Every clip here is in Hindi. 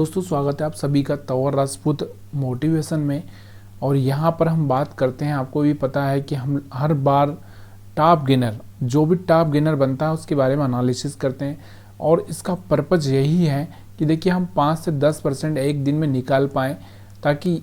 दोस्तों स्वागत है आप सभी का तंवर राजपूत मोटिवेशन में। और यहाँ पर हम बात करते हैं, आपको भी पता है कि हम हर बार टॉप गेनर, जो भी टॉप गेनर बनता है उसके बारे में एनालिसिस करते हैं। और इसका पर्पज़ यही है कि देखिए हम 5 से 10% एक दिन में निकाल पाएँ, ताकि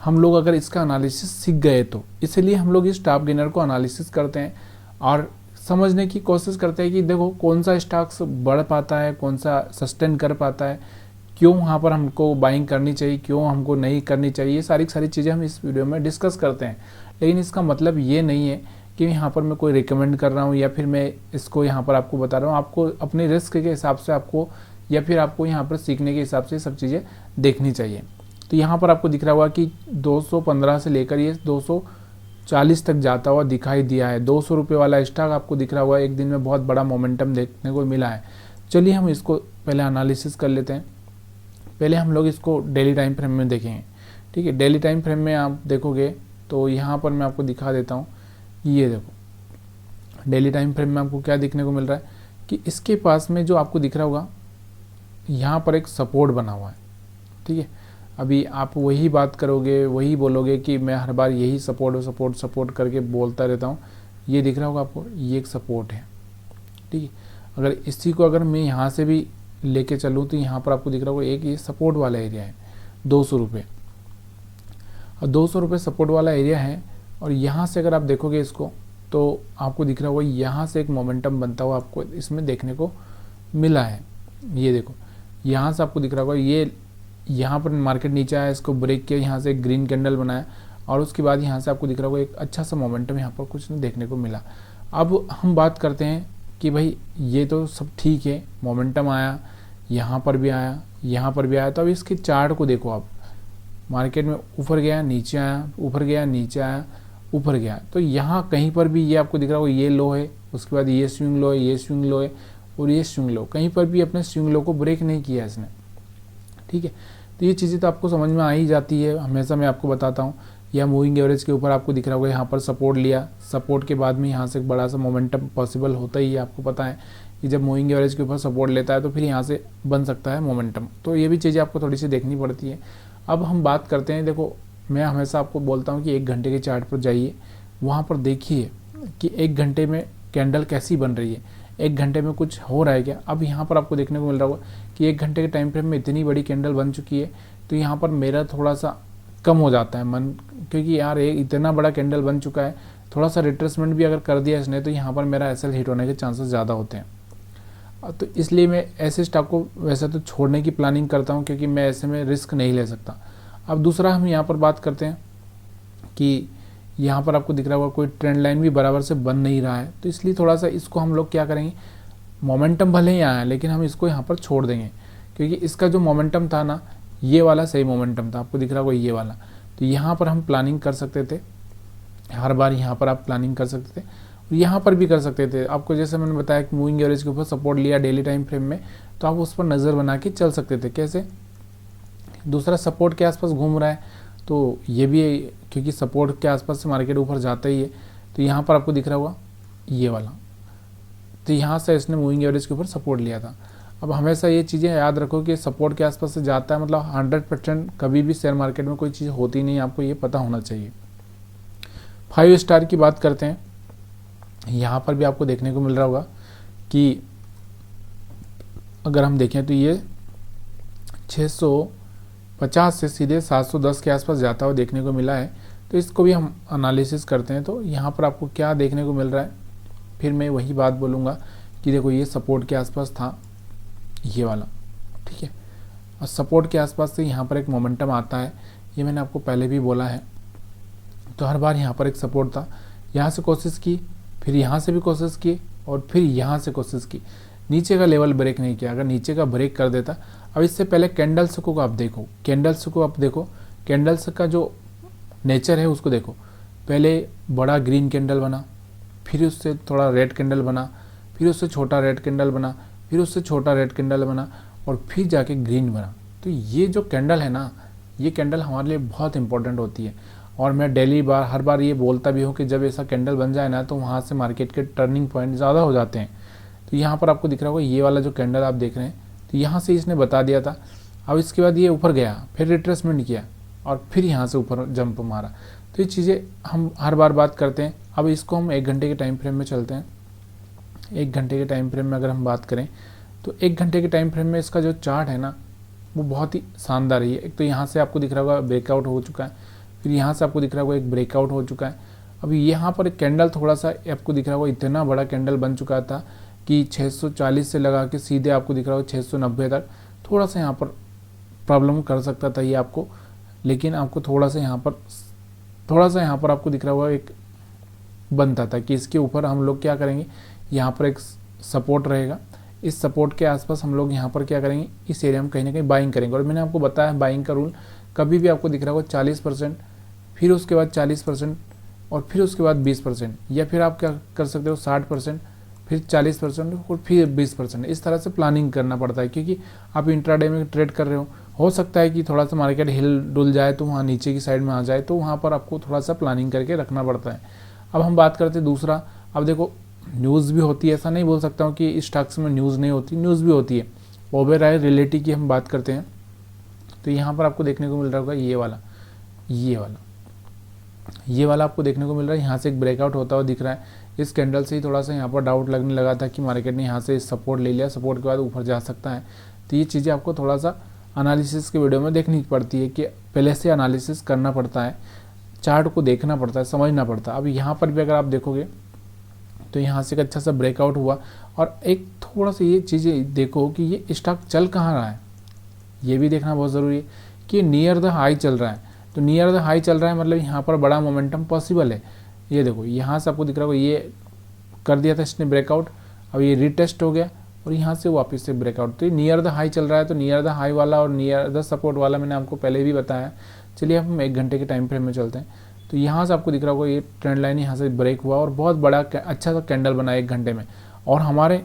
हम लोग अगर इसका एनालिसिस सीख गए तो इसलिए हम लोग इस टॉप गेनर को एनालिसिस करते हैं और समझने की कोशिश करते हैं कि देखो कौन सा स्टॉक्स बढ़ पाता है, कौन सा सस्टेन कर पाता है, क्यों वहाँ पर हमको बाइंग करनी चाहिए, क्यों हमको नहीं करनी चाहिए। ये सारी चीज़ें हम इस वीडियो में डिस्कस करते हैं। लेकिन इसका मतलब ये नहीं है कि यहाँ पर मैं कोई रिकमेंड कर रहा हूँ या फिर मैं इसको यहाँ पर आपको बता रहा हूँ। आपको अपने रिस्क के हिसाब से आपको या फिर आपको यहाँ पर सीखने के हिसाब से सब चीज़ें देखनी चाहिए। तो यहाँ पर आपको दिख रहा होगा कि 215 से लेकर ये 240 तक जाता हुआ दिखाई दिया है। 200 रुपये वाला स्टॉक आपको दिख रहा होगा, एक दिन में बहुत बड़ा मोमेंटम देखने को मिला है। चलिए हम इसको पहले एनालिसिस कर लेते हैं। पहले हम लोग इसको डेली टाइम फ्रेम में देखेंगे, ठीक है। डेली टाइम फ्रेम में आप देखोगे तो यहाँ पर मैं आपको दिखा देता हूँ। ये देखो डेली टाइम फ्रेम में आपको क्या देखने को मिल रहा है कि इसके पास में जो आपको दिख रहा होगा यहाँ पर एक सपोर्ट बना हुआ है, ठीक है। अभी आप वही बात करोगे, वही बोलोगे कि मैं हर बार यही सपोर्ट करके बोलता रहता हूँ। ये दिख रहा होगा आपको, ये एक सपोर्ट है, ठीक है। अगर इसी को अगर मैं यहाँ से भी लेके चलूँ तो यहाँ पर आपको दिख रहा होगा एक ये सपोर्ट वाला एरिया है 200 रुपये, और 200 रुपये सपोर्ट वाला एरिया है। और यहाँ से अगर आप देखोगे इसको तो आपको दिख रहा होगा यहाँ से एक मोमेंटम बनता हुआ आपको इसमें देखने को मिला है। ये देखो यहाँ से आपको दिख रहा होगा ये यहाँ पर मार्केट नीचे आया, इसको ब्रेक किया, यहाँ से एक ग्रीन कैंडल बनाया और उसके बाद यहाँ से आपको दिख रहा होगा एक अच्छा सा मोमेंटम यहाँ पर कुछ देखने को मिला। अब हम बात करते हैं कि भाई ये तो सब ठीक है, मोमेंटम आया, यहाँ पर भी आया, यहाँ पर भी आया। तो अब इसके चार्ट को देखो आप, मार्केट में ऊपर गया नीचे आया, ऊपर गया नीचे आया, ऊपर गया। तो यहाँ कहीं पर भी ये आपको दिख रहा होगा ये लो है, उसके बाद ये स्विंग लो है, ये स्विंग लो है और ये स्विंग लो, कहीं पर भी अपने स्विंग लो को ब्रेक नहीं किया इसने, ठीक है। तो ये चीज़ें तो आपको समझ में आ ही जाती है, हमेशा मैं आपको बताता हूँ। या मूविंग एवरेज के ऊपर आपको दिख रहा होगा यहाँ पर सपोर्ट लिया, सपोर्ट के बाद में यहाँ से एक बड़ा सा मोमेंटम पॉसिबल होता ही है। आपको पता है कि जब मूविंग एवरेज के ऊपर सपोर्ट लेता है तो फिर यहाँ से बन सकता है मोमेंटम। तो ये भी चीज़ें आपको थोड़ी सी देखनी पड़ती है। अब हम बात करते हैं, देखो मैं हमेशा आपको बोलता हूँ कि 1 घंटे के चार्ट पर जाइए, वहाँ पर देखिए कि 1 घंटे में कैंडल कैसी बन रही है, 1 घंटे में कुछ हो रहा है क्या। अब यहाँ पर आपको देखने को मिल रहा होगा कि 1 घंटे के टाइम फ्रेम में इतनी बड़ी कैंडल बन चुकी है। तो यहाँ पर मेरा थोड़ा सा कम हो जाता है मन, क्योंकि यार एक इतना बड़ा कैंडल बन चुका है, थोड़ा सा रिट्रेसमेंट भी अगर कर दिया इसने तो यहाँ पर मेरा एसएल हिट होने के चांसेस ज़्यादा होते हैं। तो इसलिए मैं ऐसे स्टॉक को वैसे तो छोड़ने की प्लानिंग करता हूँ, क्योंकि मैं ऐसे में रिस्क नहीं ले सकता। अब दूसरा हम यहाँ पर बात करते हैं कि यहाँ पर आपको दिख रहा होगा कोई ट्रेंड लाइन भी बराबर से बन नहीं रहा है। तो इसलिए थोड़ा सा इसको हम लोग क्या करेंगे, मोमेंटम भले ही आया लेकिन हम इसको यहाँ पर छोड़ देंगे, क्योंकि इसका जो मोमेंटम था ना, ये वाला सही मोमेंटम था, आपको दिख रहा होगा ये वाला। तो यहाँ पर हम प्लानिंग कर सकते थे, हर बार यहाँ पर आप प्लानिंग कर सकते थे, यहाँ पर भी कर सकते थे। आपको जैसे मैंने बताया कि मूविंग एवरेज के ऊपर सपोर्ट लिया डेली टाइम फ्रेम में, तो आप उस पर नज़र बना के चल सकते थे। कैसे, दूसरा सपोर्ट के आसपास घूम रहा है तो ये भी, क्योंकि सपोर्ट के आसपास से मार्केट ऊपर जाता ही है। तो यहाँ पर आपको दिख रहा होगा ये वाला, तो यहाँ से इसने मूविंग एवरेज के ऊपर सपोर्ट लिया था। अब हमेशा ये चीज़ें याद रखो कि सपोर्ट के आसपास से जाता है मतलब 100% कभी भी शेयर मार्केट में कोई चीज़ होती नहीं, आपको ये पता होना चाहिए। 5 स्टार की बात करते हैं, यहाँ पर भी आपको देखने को मिल रहा होगा कि अगर हम देखें तो ये 650 से सीधे 710 के आसपास जाता हुआ देखने को मिला है। तो इसको भी हम एनालिसिस करते हैं तो यहाँ पर आपको क्या देखने को मिल रहा है, फिर मैं वही बात बोलूँगा कि देखो ये सपोर्ट के आसपास था ये वाला, ठीक है। और सपोर्ट के आसपास से यहाँ पर एक मोमेंटम आता है, ये मैंने आपको पहले भी बोला है। तो हर बार यहाँ पर एक सपोर्ट था, यहाँ से कोशिश की, फिर यहाँ से भी कोशिश की और फिर यहाँ से कोशिश की, नीचे का लेवल ब्रेक नहीं किया। अगर नीचे का ब्रेक कर देता, अब इससे पहले कैंडल्स को आप देखो, कैंडल्स का जो नेचर है उसको देखो। पहले बड़ा ग्रीन कैंडल बना, फिर उससे थोड़ा रेड कैंडल बना, फिर उससे छोटा रेड कैंडल बना, फिर उससे छोटा रेड कैंडल बना और फिर जाके ग्रीन बना। तो ये जो कैंडल है ना, ये कैंडल हमारे लिए बहुत इंपॉर्टेंट होती है। और मैं हर बार ये बोलता भी हूँ कि जब ऐसा कैंडल बन जाए ना तो वहाँ से मार्केट के टर्निंग पॉइंट ज़्यादा हो जाते हैं। तो यहाँ पर आपको दिख रहा होगा ये वाला जो कैंडल आप देख रहे हैं, तो यहाँ से इसने बता दिया था। अब इसके बाद ये ऊपर गया, फिर रिट्रेसमेंट किया और फिर यहाँ से ऊपर जंप मारा। तो ये चीज़ें हम हर बार बात करते हैं। अब इसको हम 1 घंटे के टाइम फ्रेम में चलते हैं। 1 घंटे के टाइम फ्रेम में अगर हम बात करें तो 1 घंटे के टाइम फ्रेम में इसका जो चार्ट है ना वो बहुत ही शानदार है। एक तो यहाँ से आपको दिख रहा होगा ब्रेकआउट हो चुका है, फिर यहाँ से आपको दिख रहा होगा एक ब्रेकआउट हो चुका है। अभी यहाँ पर एक कैंडल थोड़ा सा आपको दिख रहा होगा, इतना बड़ा कैंडल बन चुका था कि 640 से लगा के सीधे आपको दिख रहा होगा 690 तक। थोड़ा सा यहाँ पर प्रॉब्लम कर सकता था ये आपको, लेकिन आपको थोड़ा सा यहाँ पर आपको दिख रहा होगा एक बनता था कि इसके ऊपर हम लोग क्या करेंगे, यहाँ पर एक सपोर्ट रहेगा। इस सपोर्ट के आसपास हम लोग यहाँ पर क्या करेंगे, इस एरिया में कहीं ना कहीं बाइंग करेंगे। और मैंने आपको बताया बाइंग का रूल, कभी भी आपको दिख रहा होगा 40%, फिर उसके बाद 40% और फिर उसके बाद 20%, या फिर आप क्या कर सकते हो 60%, फिर 40% और फिर 20%। इस तरह से प्लानिंग करना पड़ता है, क्योंकि आप इंट्राडे में ट्रेड कर रहे हो सकता है कि थोड़ा सा मार्केट हिल डुल जाए तो वहाँ नीचे की साइड में आ जाए, तो वहाँ पर आपको थोड़ा सा प्लानिंग करके रखना पड़ता है। अब हम बात करते हैं दूसरा। अब देखो न्यूज़ भी होती है, ऐसा नहीं बोल सकता हूँ कि इस स्टॉक्स में न्यूज़ नहीं होती, न्यूज़ भी होती है। ओवरऑल रिलेटिव की हम बात करते हैं तो यहाँ पर आपको देखने को मिल रहा होगा ये वाला आपको देखने को मिल रहा है। यहाँ से एक ब्रेकआउट होता हुआ दिख रहा है। इस कैंडल से ही थोड़ा सा यहाँ पर डाउट लगने लगा था कि मार्केट ने यहाँ से सपोर्ट ले लिया, सपोर्ट के बाद ऊपर जा सकता है। तो ये चीज़ें आपको थोड़ा सा एनालिसिस के वीडियो में देखनी पड़ती है कि पहले से एनालिसिस करना पड़ता है, चार्ट को देखना पड़ता है, समझना पड़ता है। अब यहाँ पर भी अगर आप देखोगे तो यहाँ से एक अच्छा सा ब्रेकआउट हुआ। और एक थोड़ा सा ये चीज़ें देखो कि ये स्टॉक चल कहाँ रहा है, ये भी देखना बहुत ज़रूरी है कि नियर द हाई चल रहा है। तो नियर द हाई चल रहा है मतलब यहाँ पर बड़ा मोमेंटम पॉसिबल है। ये देखो यहाँ से आपको दिख रहा होगा ये कर दिया था इसने ब्रेकआउट, अब ये रीटेस्ट हो गया और यहाँ से वापस से ब्रेकआउट। तो ये नियर द हाई चल रहा है, तो नियर द हाई वाला और नियर द सपोर्ट वाला मैंने आपको पहले भी बताया। चलिए अब हम 1 घंटे के टाइम फ्रेम में चलते हैं। तो यहाँ से आपको दिख रहा होगा ये ट्रेंड लाइन यहाँ से ब्रेक हुआ और बहुत बड़ा अच्छा सा कैंडल बना 1 घंटे में, और हमारे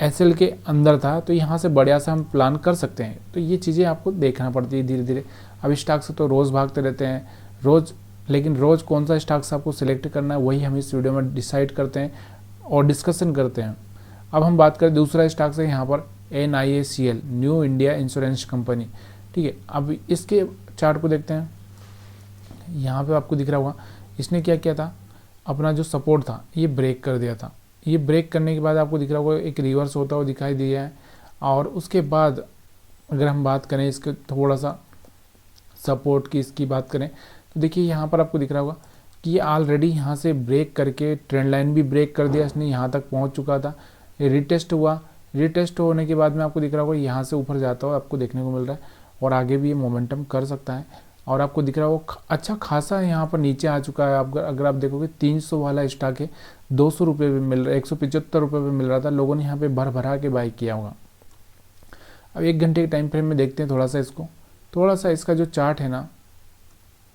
एसएल के अंदर था। तो यहाँ से बढ़िया से हम प्लान कर सकते हैं। तो ये चीज़ें आपको देखना पड़ती है धीरे धीरे। अब स्टॉक से तो रोज़ भागते रहते हैं रोज़, लेकिन रोज़ कौन सा स्टॉक्स आपको सिलेक्ट करना है वही हम इस वीडियो में डिसाइड करते हैं और डिस्कशन करते हैं। अब हम बात करें दूसरा स्टॉक से, यहाँ पर NIACL, new India insurance company. ठीक है, अब इसके चार्ट को देखते हैं। यहाँ पे आपको दिख रहा होगा इसने क्या किया था, अपना जो सपोर्ट था ये ब्रेक कर दिया था। ये ब्रेक करने के बाद आपको दिख रहा होगा एक रिवर्स होता हुआ दिखाई दिया है। और उसके बाद अगर हम बात करें इसके थोड़ा सा सपोर्ट की, इसकी बात करें तो देखिए यहाँ पर आपको दिख रहा होगा कि ये ऑलरेडी यहाँ से ब्रेक करके ट्रेंड लाइन भी ब्रेक कर दिया इसने, यहाँ तक पहुँच चुका था। ये रिटेस्ट हुआ, रिटेस्ट होने के बाद में आपको दिख रहा होगा यहाँ से ऊपर जाता हुआ आपको देखने को मिल रहा है, और आगे भी ये मोमेंटम कर सकता है। और आपको दिख रहा होगा अच्छा खासा यहाँ पर नीचे आ चुका है। आप अगर आप देखोगे 300 वाला स्टॉक है, 200 रुपये पे मिल रहा है, 175 रुपये पे मिल रहा था। लोगों ने यहाँ पे भर भरा के बाई किया होगा। अब 1 घंटे के टाइम फ्रेम में देखते हैं थोड़ा सा इसको, थोड़ा सा इसका जो चार्ट है ना,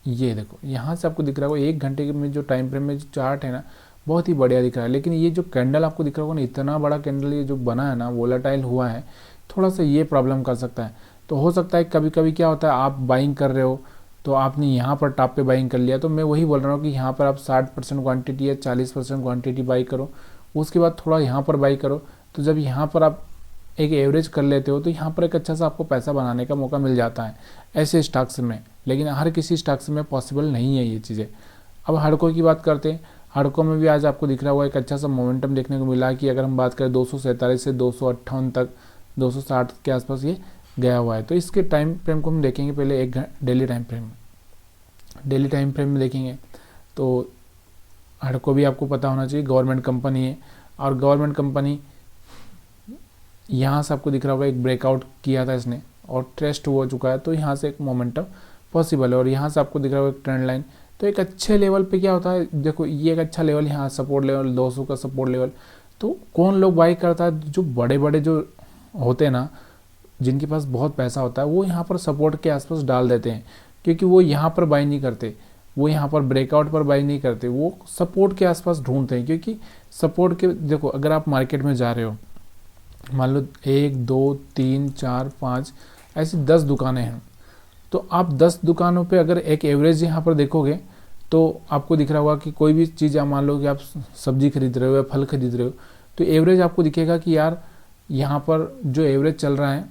ये देखो यहाँ से आपको दिख रहा होगा 1 घंटे में जो टाइम फ्रेम में जो चार्ट है ना बहुत ही बढ़िया दिख रहा है। लेकिन ये जो कैंडल आपको दिख रहा होगा ना, इतना बड़ा कैंडल ये जो बना है ना, वोलेटाइल हुआ है, थोड़ा सा ये प्रॉब्लम कर सकता है। तो हो सकता है कभी कभी क्या होता है, आप बाइंग कर रहे हो तो आपने यहाँ पर टॉप पे बाइंग कर लिया। तो मैं वही बोल रहा हूँ कि यहाँ पर आप 60% क्वांटिटी या 40% क्वांटिटी बाई करो, उसके बाद थोड़ा यहाँ पर बाई करो। तो जब यहाँ पर आप एक एवरेज कर लेते हो तो यहाँ पर एक अच्छा सा आपको पैसा बनाने का मौका मिल जाता है ऐसे स्टॉक्स में। लेकिन हर किसी स्टॉक्स में पॉसिबल नहीं है ये चीज़ें। अब हड़कों की बात करते हैं। हड़कों में भी आज आपको दिख रहा होगा एक अच्छा सा मोमेंटम देखने को मिला कि अगर हम बात करें 247 से 258 तक, 260 के आसपास ये गया हुआ है। तो इसके टाइम फ्रेम को हम देखेंगे पहले एक डेली टाइम फ्रेम में देखेंगे तो हड़को भी आपको पता होना चाहिए गवर्नमेंट कंपनी है, और गवर्नमेंट कंपनी यहाँ से आपको दिख रहा होगा एक ब्रेकआउट किया था इसने और टेस्ट हो चुका है। तो यहाँ से एक मोमेंटम पॉसिबल है, और यहाँ से आपको दिख रहा होगा एक ट्रेंड लाइन। तो एक अच्छे लेवल पे क्या होता है, देखो ये एक अच्छा लेवल, यहाँ सपोर्ट लेवल 200 का सपोर्ट लेवल। तो कौन लोग बाई करता है, जो बड़े बड़े जो होते हैं ना, जिनके पास बहुत पैसा होता है, वो यहाँ पर सपोर्ट के आसपास डाल देते हैं, क्योंकि वो यहाँ पर बाई नहीं करते, वो यहाँ पर ब्रेकआउट पर बाई नहीं करते, वो सपोर्ट के आसपास ढूंढते हैं। क्योंकि सपोर्ट के देखो अगर आप मार्केट में जा रहे हो, मान लो 1 2 3 4 5 ऐसी 10 दुकानें हैं, तो आप 10 दुकानों पे अगर एक एवरेज यहाँ पर देखोगे तो आपको दिख रहा होगा कि कोई भी चीज़ आप मान लो कि आप सब्जी खरीद रहे हो या फल खरीद रहे हो, तो एवरेज आपको दिखेगा कि यार यहाँ पर जो एवरेज चल रहा है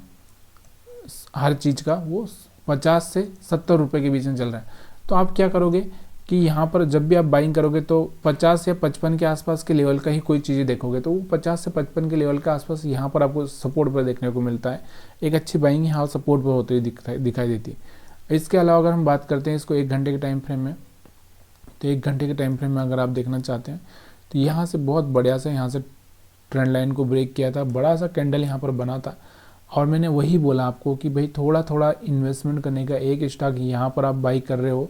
हर चीज़ का वो 50 से 70 रुपये के बीच में चल रहा है। तो आप क्या करोगे कि यहाँ पर जब भी आप बाइंग करोगे तो 50 या 55 के आसपास के लेवल का ही कोई चीज़ें देखोगे, तो वो 50 से 55 के लेवल के आसपास यहाँ पर आपको सपोर्ट पर देखने को मिलता है। एक अच्छी बाइंग यहाँ सपोर्ट पर होती हुई दिखाई देती है। इसके अलावा अगर हम बात करते हैं इसको 1 घंटे के टाइम फ्रेम में, तो 1 घंटे के टाइम फ्रेम में अगर आप देखना चाहते हैं तो यहाँ से बहुत बढ़िया से यहाँ से ट्रेंड लाइन को ब्रेक किया था, बड़ा सा कैंडल यहाँ पर बना था। और मैंने वही बोला आपको कि भाई थोड़ा थोड़ा इन्वेस्टमेंट करने का, एक स्टॉक यहाँ पर आप बाई कर रहे हो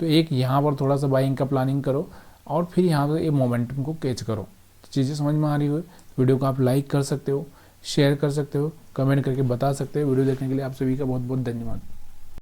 तो एक यहाँ पर थोड़ा सा बाइंग का प्लानिंग करो और फिर यहाँ पर ये मोमेंटम को कैच करो। चीज़ें समझ में आ रही हो, वीडियो को आप लाइक कर सकते हो, शेयर कर सकते हो, कमेंट करके बता सकते हो। वीडियो देखने के लिए आप सभी का बहुत बहुत धन्यवाद।